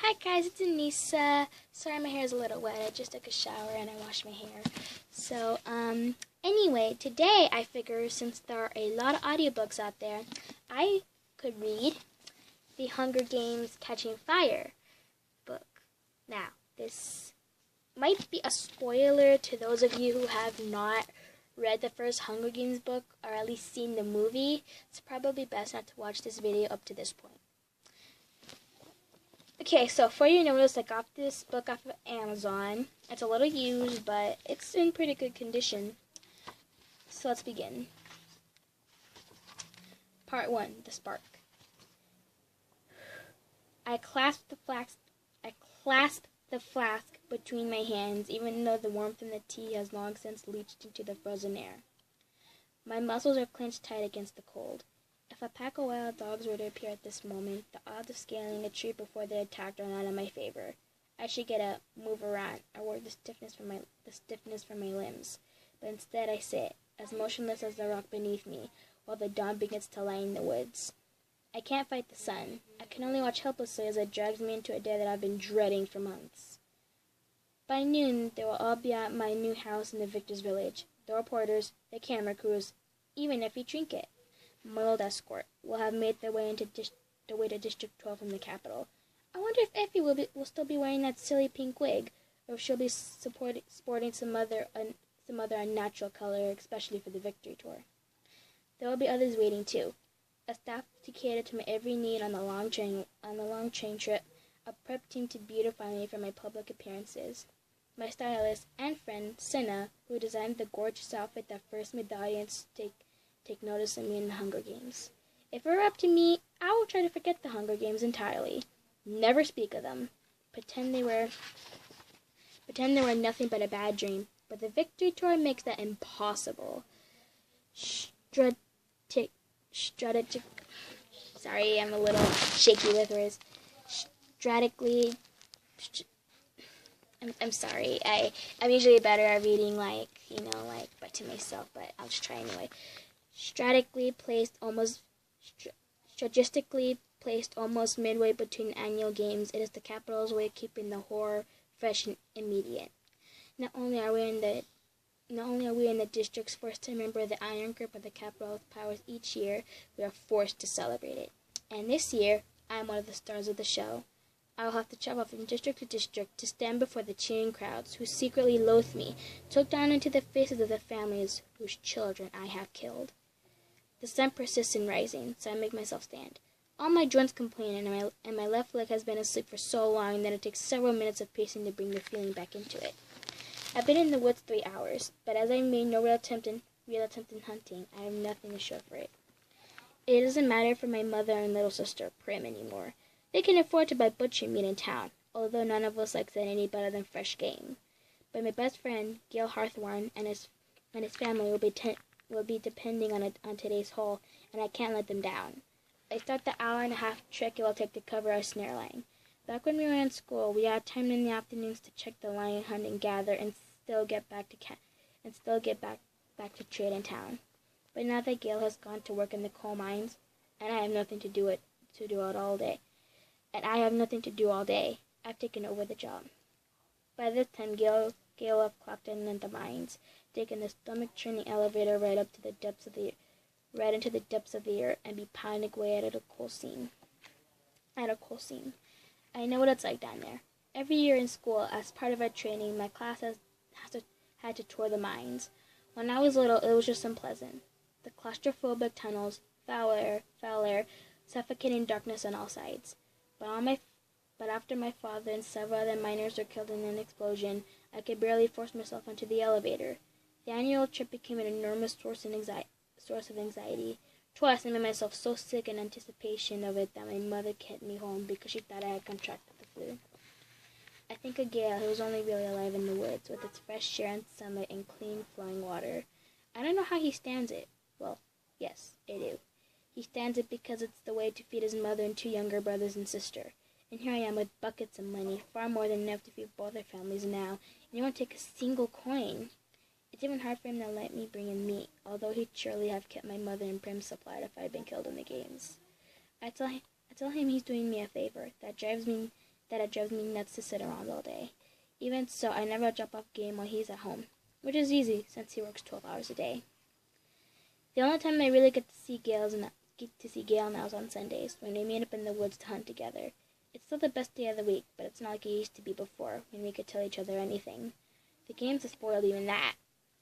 Hi guys, it's Anissa. Sorry my hair is a little wet. I just took a shower and I washed my hair. So, anyway, today I figure since there are a lot of audiobooks out there, I could read The Hunger Games Catching Fire book. Now, this might be a spoiler to those of you who have not read the first Hunger Games book or at least seen the movie. It's probably best not to watch this video up to this point. Okay, so for your notice, I got this book off of Amazon. It's a little used, but it's in pretty good condition. So let's begin. Part 1, The Spark. I clasped the flask between my hands, even though the warmth in the tea has long since leached into the frozen air. My muscles are clenched tight against the cold. If a pack of wild dogs were to appear at this moment, the odds of scaling a tree before they attacked are not in my favor. I should get up, move around, or work the stiffness from my limbs. But instead I sit, as motionless as the rock beneath me, while the dawn begins to lighten the woods. I can't fight the sun. I can only watch helplessly as it drags me into a day that I've been dreading for months. By noon, they will all be at my new house in the Victor's Village. The reporters, the camera crews, even Effie Trinket, my old escort, will have made their way to District 12 from the capital. I wonder if Effie will still be wearing that silly pink wig, or if she'll be sporting some other unnatural color, especially for the victory tour. There will be others waiting too. A staff to cater to my every need on the long train trip, a prep team to beautify me for my public appearances. My stylist and friend, Senna, who designed the gorgeous outfit that first made the audience take notice of me in the Hunger Games. If it were up to me, I would try to forget the Hunger Games entirely. Never speak of them. Pretend they were nothing but a bad dream. But the victory tour makes that impossible. Sorry, I'm a little shaky with words. I'm sorry. I'm usually better at reading but to myself, but I'll just try anyway. Strategically placed almost midway between annual games, it is the capital's way of keeping the horror fresh and immediate. Not only are we in the districts forced to remember the iron grip of the capital's powers each year, we are forced to celebrate it. And this year, I am one of the stars of the show. I will have to travel from district to district to stand before the cheering crowds who secretly loathe me, to look down into the faces of the families whose children I have killed. The sun persists in rising, so I make myself stand. All my joints complain, and my left leg has been asleep for so long that it takes several minutes of pacing to bring the feeling back into it. I've been in the woods 3 hours, but as I made no real attempt in hunting, I have nothing to show for it. It doesn't matter for my mother and little sister, Prim, anymore. They can afford to buy butcher meat in town, although none of us likes it any better than fresh game. But my best friend, Gil Harthorn, and his family will be depending on today's haul, and I can't let them down. I start the hour-and-a-half trek it will take to cover our snare line. Back when we were in school, we had time in the afternoons to check the lion hunt and gather, and still get back to trade in town. But now that Gil has gone to work in the coal mines, and I have nothing to do all day, I've taken over the job. By this time, Gil have clocked in at the mines, taking the stomach-churning elevator right into the depths of the earth, and be pounding away at a coal seam. I know what it's like down there. Every year in school, as part of our training, my class had to tour the mines. When I was little, it was just unpleasant. The claustrophobic tunnels, foul air, suffocating darkness on all sides. But after my father and several other miners were killed in an explosion, I could barely force myself onto the elevator. The annual trip became an enormous source of anxiety. Twice I made myself so sick in anticipation of it that my mother kept me home because she thought I had contracted the flu. I think of Gale, who was only really alive in the woods, with its fresh air and sunlight and clean flowing water. I don't know how he stands it. Well, yes, I do. He stands it because it's the way to feed his mother and 2 younger brothers and sister. And here I am with buckets of money, far more than enough to feed both their families now, and he won't take a single coin. It's even hard for him to let me bring in meat, although he'd surely have kept my mother and Prim supplied if I had been killed in the games. I tell him he's doing me a favor. That drives me that it drives me nuts to sit around all day. Even so, I never drop off game while he's at home, which is easy since he works 12 hours a day. The only time I really get to see Gail now is on Sundays, when we meet up in the woods to hunt together. It's still the best day of the week, but it's not like it used to be before, when we could tell each other anything. The games have spoiled even that.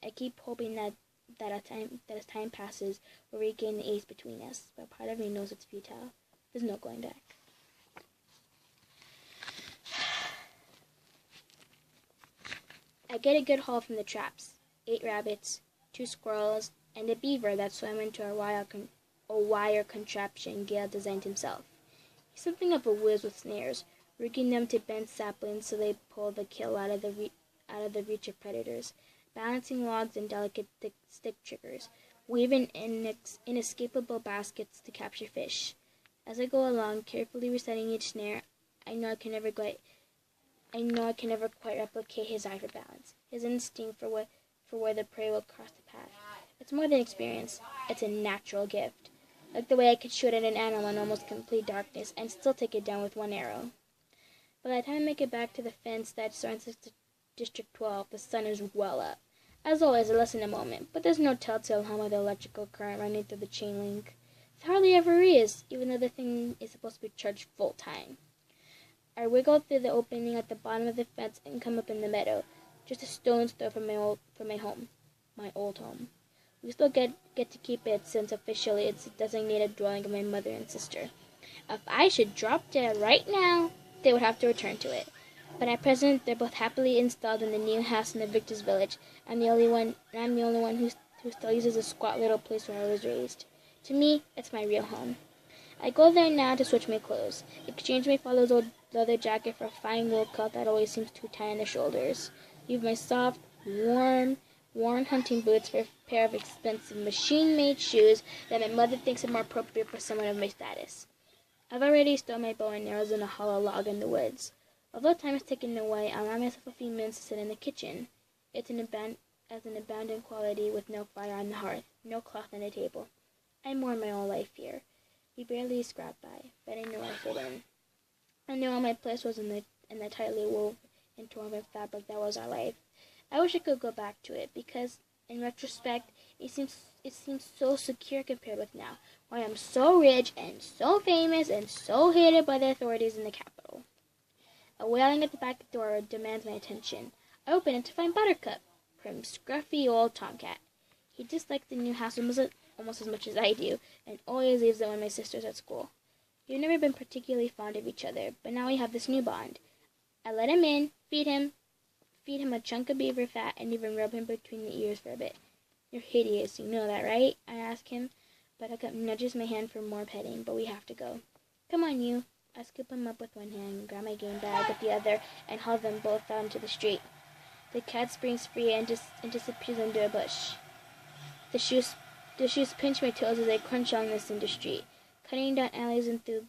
I keep hoping that as time passes, we'll regain the ace between us, but part of me knows it's futile. There's no going back. I get a good haul from the traps. 8 rabbits, 2 squirrels, and a beaver that swam into a wire contraption Gale designed himself. He's something of a whiz with snares, rigging them to bend saplings so they pull the kill out of the reach of predators, balancing logs and delicate stick triggers, weaving inescapable baskets to capture fish. As I go along, carefully resetting each snare, I know I can never quite replicate his eye for balance, his instinct for where the prey will cross the path. It's more than experience, it's a natural gift. Like the way I could shoot at an animal in almost complete darkness and still take it down with one arrow. By the time I make it back to the fence that surrounds District 12, the sun is well up. As always, I listen a moment, but there's no telltale hum of the electrical current running through the chain link. There hardly ever is, even though the thing is supposed to be charged full time. I wiggle through the opening at the bottom of the fence and come up in the meadow, just a stone's throw from my old home. We still get to keep it since officially it's a designated dwelling of my mother and sister. If I should drop dead right now, they would have to return to it. But at present, they're both happily installed in the new house in the Victor's village. I'm the only one who still uses the squat little place where I was raised. To me, it's my real home. I go there now to switch my clothes, exchange my father's old leather jacket for a fine wool coat that always seems too tight on the shoulders, leave my soft, worn hunting boots for a pair of expensive machine-made shoes that my mother thinks are more appropriate for someone of my status. I've already stowed my bow and arrows in a hollow log in the woods. Although time is ticking away, I allow myself a few minutes to sit in the kitchen. It's an abandoned quality with no fire on the hearth, no cloth on the table. I mourn my old life here. We barely scraped by, but I knew I fit in. I knew all my place was in the tightly woven, interwoven fabric that was our life. I wish I could go back to it, because, in retrospect, it seems so secure compared with now, where I am so rich and so famous and so hated by the authorities in the capital. A wailing at the back door demands my attention. I open it to find Buttercup, Prim's scruffy old tomcat. He dislikes the new house almost as much as I do, and always leaves it when my sister's at school. We've never been particularly fond of each other, but now we have this new bond. I let him in, feed him a chunk of beaver fat, and even rub him between the ears for a bit. You're hideous, you know that, right? I ask him. Buttercup nudges my hand for more petting, but we have to go. Come on, you. I scoop him up with one hand, grab my game bag with the other, and haul them both out into the street. The cat springs free and disappears under a bush. The shoes pinch my toes as I crunch along the cinder street, cutting down alleys and through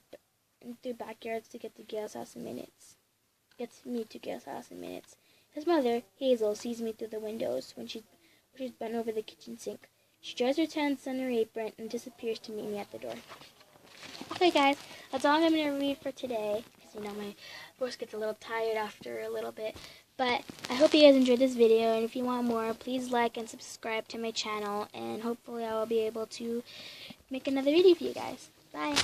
backyards to get to Gail's house in minutes. Gets me to Gail's house in minutes. His mother, Hazel, sees me through the windows when she's bent over the kitchen sink. She dries her hands on her apron and disappears to meet me at the door. Okay, guys, that's all I'm going to read for today, because, my voice gets a little tired after a little bit. But I hope you guys enjoyed this video, and if you want more, please like and subscribe to my channel, and hopefully I will be able to make another video for you guys. Bye!